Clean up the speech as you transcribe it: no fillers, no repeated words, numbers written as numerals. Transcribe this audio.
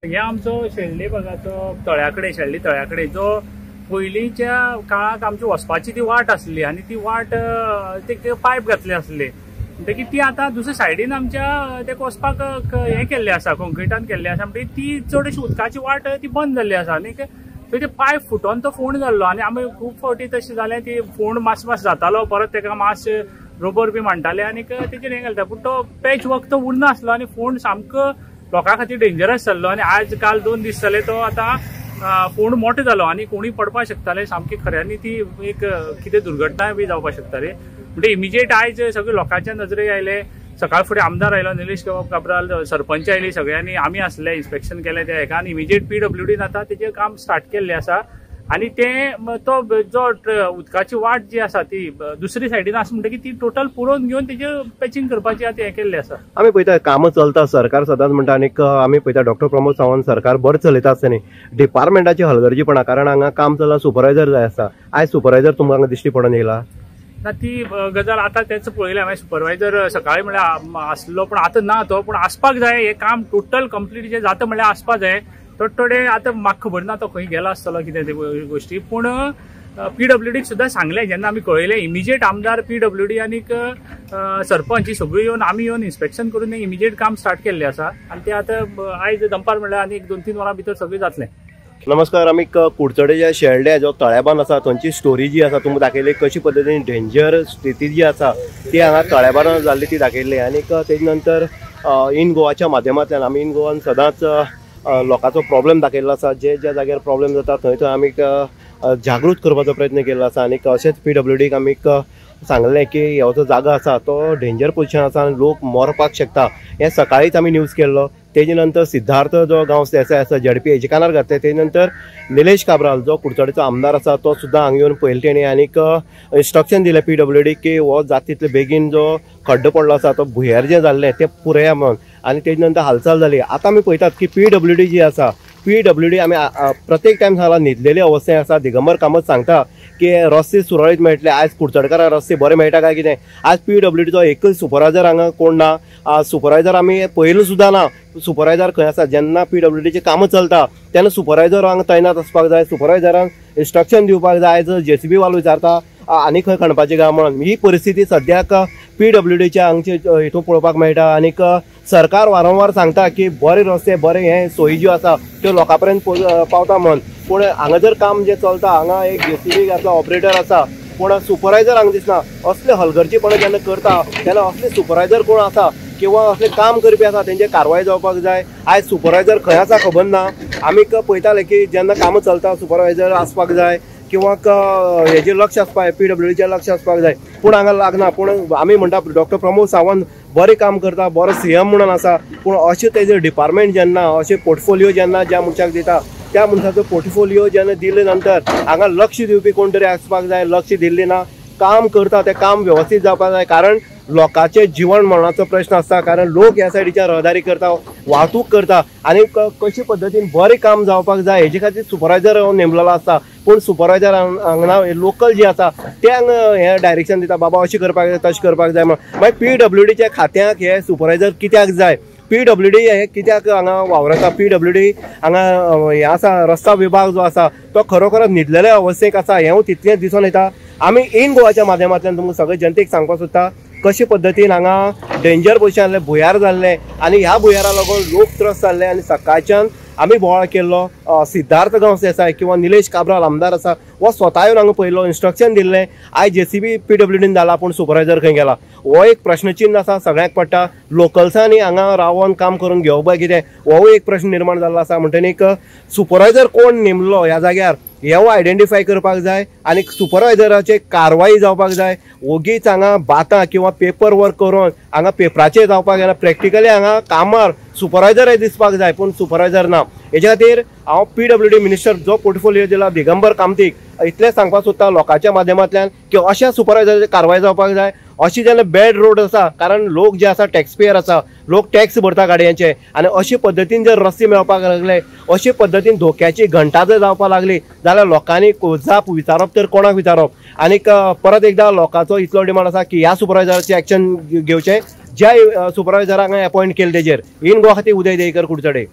हे आमचो शेळडे भागाचो शेळडे तळ्याकडे जो पयलींच्या काळाक आमची वचपाची ती वाट आसली आनी ती वाट ते पायप घातले आसले म्हणटकीर ती आता दुसऱ्या सायडीन आमच्या ते वचपाक हे केल्ले आसा कॉन्क्रिटान केल्ले आसा म्हणटकीर ती चडशी उदकाची वाट ती बंद जाल्ली आसा आनी ते पायप फुटोन तो फोंड जाल्लो आनी आमी खूब फावटी तशें जालें ती फोंड मास जातालो परत तेका मातशें रबर बी म्हणटाले आनी तेजेर हें घालता पूण तो पॅच वर्क तो उरना आसलो आनी फोंड सामको लोकां खातीर डेंजरस जाल्लो आनी आज काल 2 दीस जाले तो आता फोंड मोठो जालो आनी कोणी पडपाक शकताले सामकी खऱ्यांनी ती एक कितें दुर्घटना बी जावपाक शकताली म्हणजे इमिजिएट आयज सगळे लोकांच्या नजरेक आयले सकाळ फुडें आमदार आयलो निलेश काब्राल सरपंच आयली सगळ्यांनी आमी आसले इन्स्पेक्शन केलें त्या हेका आनी इमिजिएट PWDन आता तेजें काम स्टार्ट केल्लें आसा आनी तो जो उदकाची वाट जी आसा ती दुसरी सायडीन आसा म्हणटकीर ती टोटल पुरोवन घेवन तेजेर पॅचिंग करपाची हें केल्लें आसा। आमी पळयता कामां चलता सरकार सदांच म्हणटा आनी आमी पळयता डॉक्टर प्रमोद सावंत सरकार बरें चलयता आसतना डिपार्टमेंटाची हलगर्जीपणा कारण हांगा काम चलता सुपरवायझर जाय आसा आयज सुपरवायझर तुमकां दिश्टी पडून येयला ना ती गजाल आता तेच पळयलें हांवें सुपरवायझर सकाळी म्हळ्यार आसलो पूण आतां ना तो पूण आसपाक जाय हें काम टोटल कंप्लीट जे जाता म्हळ्यार आसपाक जाय थोडे आतां म्हाका खबर ना तो खंय गेलो आसतलो कितें ते गोश्टी पूण PWDक सुद्दां सांगलें जेन्ना आमी कळयलें इमिजिएट आमदार PWD आनीक सरपंच ही सगळीं येवन आमी येवन इन्स्पेक्शन करून इमिजिएट काम स्टार्ट केल्लें आसा आनी ते आतां आयज दनपार म्हळ्यार आनी 2-3 वरां भितर सगळें जातलें। नमस्कार आमी कुडचडेच्या शेळड्या जो तळ्याबान आसा थंयची स्टोरी जी आसा तुमकां दाखयली कशी पद्दतीन डेंजर स्थिती जी आसा ती हांगा तळ्याबान जाल्ली ती दाखयल्ली आनी तेजे नंतर इन गोवाच्या माध्यमांतल्यान आमी इन गोवान सदांच लोकांचो प्रॉब्लेम दाखयल्लो आसा जे जाग्यार प्रॉब्लेम जाता थंय आमी जागृत करपाचो प्रयत्न केल्लो आसा आनी अशेंच PWDक आमी सांगलें की हो जो जागो आसा तो डेंजर पोजिशन आसा आनी लोक मरपाक शकता हें सकाळीच आमी न्यूज केल्लो तेजे नंतर सिद्धार्थ जो गांव देसाय आसा ZP हेजे कानार घातले तेजे नंतर निलेश काब्राल जो कुडचडेचो आमदार आसा तो सुद्दां हांगा येवन पळयलें तेणी आनीक इन्स्ट्रक्शन दिलें PWDक की हो जाता तितले बेगीन जो खड्डो पडलो आसा तो भुंयार जें जाल्लें तें पुरया म्हणून आनी तेजे नंतर हालचाल जाली आतां आमी पळयतात की PWD जी आसा PWD आमी प्रत्येक टायम सांगला न्हिदलेले अवस्थेन आसा दिगंबर कामत सांगता की रस्ते सुरळीत मेळटले आयज कुडचडकारांक रस्ते बरे मेळटा काय कितें आज PWDचो एकच सुपरवायझर हांगा कोण ना सुपरवायझर आमी पयलो सुद्दां ना सुपरवायझर खंय आसा जेन्ना PWDची कामां चलता तेन्ना सुपरवायझर हांगा तैनात आसपाक जाय सुपरवायझरांक इन्स्ट्रक्शन दिवपाक जाय आयज JCB वालो विचारता आनी खंय खणपाचें गांव म्हणून ही परिस्थिती सद्याक PWDच्या हांगचे हितून पळोवपाक मेळटा आनीक सरकार वारंवार सांगता की बरे रस्ते बरे हे सोयी ज्यो आसा त्यो लोकां पर्यंत पावता म्हणून पूण हांगा जर काम जे चलता हांगा एक JCB आसा ऑपरेटर आसा पूण सुपरवायझर हांगा दिसना असले हलगर्जीपणां जेन्ना करता तेन्ना असले सुपरवायझर कोण आसा किंवा असले काम करपी आसा तेंचे कारवाय जावपाक जाय आयज सुपरवायझर खंय आसा खबर ना आमी पळयताले की जेन्ना कामां चलता सुपरवायझर आसपाक जाय किंवा हेजेर लक्ष आसपाक PWDचेर लक्ष आसपाक जाय पूण हांगा लागना पूण आमी म्हणटा डॉक्टर प्रमोद सावंत बरें काम करता बरो CM म्हणून आसा पूण अशें तेजें डिपार्टमेंट जेन्ना अशें पोर्टफोलियो जेन्ना ज्या मनशाक दिता त्या मनशाचो पोर्टफोलियो जेन्ना दिले नंतर हांगा लक्ष दिवपी कोण तरी आसपाक जाय लक्ष दिल्लें ना काम करता तें काम वेवस्थीत जावपाक जाय कारण लोकांचे जीवन मरणाचो प्रश्न आसता कारण लोक ह्या सायडीच्या रहदारी करता वाहतूक करता आनी कशे पद्दतीन बरें काम जावपाक जाय हेजे खातीर सुपरवायझर नेमलेलो आसता पूण सुपरवायझर हांगा लोकल जी आसा ते हांगा हें डायरेक्शन दिता बाबा अशें करपाक जाय तशें करपाक जाय म्हणून मागीर PWDच्या खात्यांक हे सुपरवायझर कित्याक जाय PWD हे कित्याक हांगा वावरता PWD हांगा हें आसा रस्ता विभाग जो आसा तो खरोखरच न्हिदलेल्या अवस्थेक आसा हें तितलेंच दिसून येता आमी इन गोवाच्या माध्यमांतल्यान तुमकां सगळे जनतेक सांगपाक सोदता कशे पद्दतीन हांगा डेंजर पोजिशन जाल्लें भुंयार जाल्लें आनी ह्या भुंयारा लागून लोक त्रस्त जाल्ले आनी सकाळच्यान आमी बोवाळ केल्लो सिद्धार्थ गांव देसाय किंवा निलेश काब्राल आमदार आसा वो स्वता येवन हांगा पळयलो इन्स्ट्रक्शन दिल्लें आयज JCB PWDन जाला पूण सुपरवायझर खंय गेला हो एक प्रश्नचिन्ह आसा सगळ्यांक पडटा लोकल्सांनी हांगा रावन काम करून घेवप कितें हो एक प्रश्न निर्माण जाल्लो आसा म्हणटकीर सुपरवायझर कोण नेमलो ह्या जाग्यार हें आयडेंटिफाय करपाक जाय आनी सुपरवायझराचे कारवाई जावपाक जाय ओगीच हांगा बातां किंवा पेपर वर्क करून हांगा पेपराचेर जावपाक जायना प्रॅक्टिकली हांगा कामार सुपरवायझर दिसपाक जाय पूण सुपरवायझर ना हेजे खातीर हांव PWD मिनिस्टर जो पोर्टफोलियो दिला दिगंबर कामतीक इतलें सांगपाक सोदता लोकांच्या माध्यमांतल्यान की अशा सुपरवायझराची कारवाय जावपाक जाय अशी जेन्ना बॅड रोड आसा कारण लोक जे आसा टॅक्स पेयर आसा लोक टॅक्स भरता गाडयांचे आनी अशे पद्दतीन जर रस्ते मेळपाक लागले अशे पद्दतीन धोक्याची घंटा जर जावपाक लागली जाल्यार लोकांनी जाप विचारप तर कोणाक विचारप आनीक परत एकदां लोकांचो इतलो डिमांड आसा की ह्या सुपरवायझराचें एक्शन घेवचें ज्या सुपरवायझराक अपॉयंट केलें तेजेर इन गोवा खातीर उदय देयकर कुडचडे।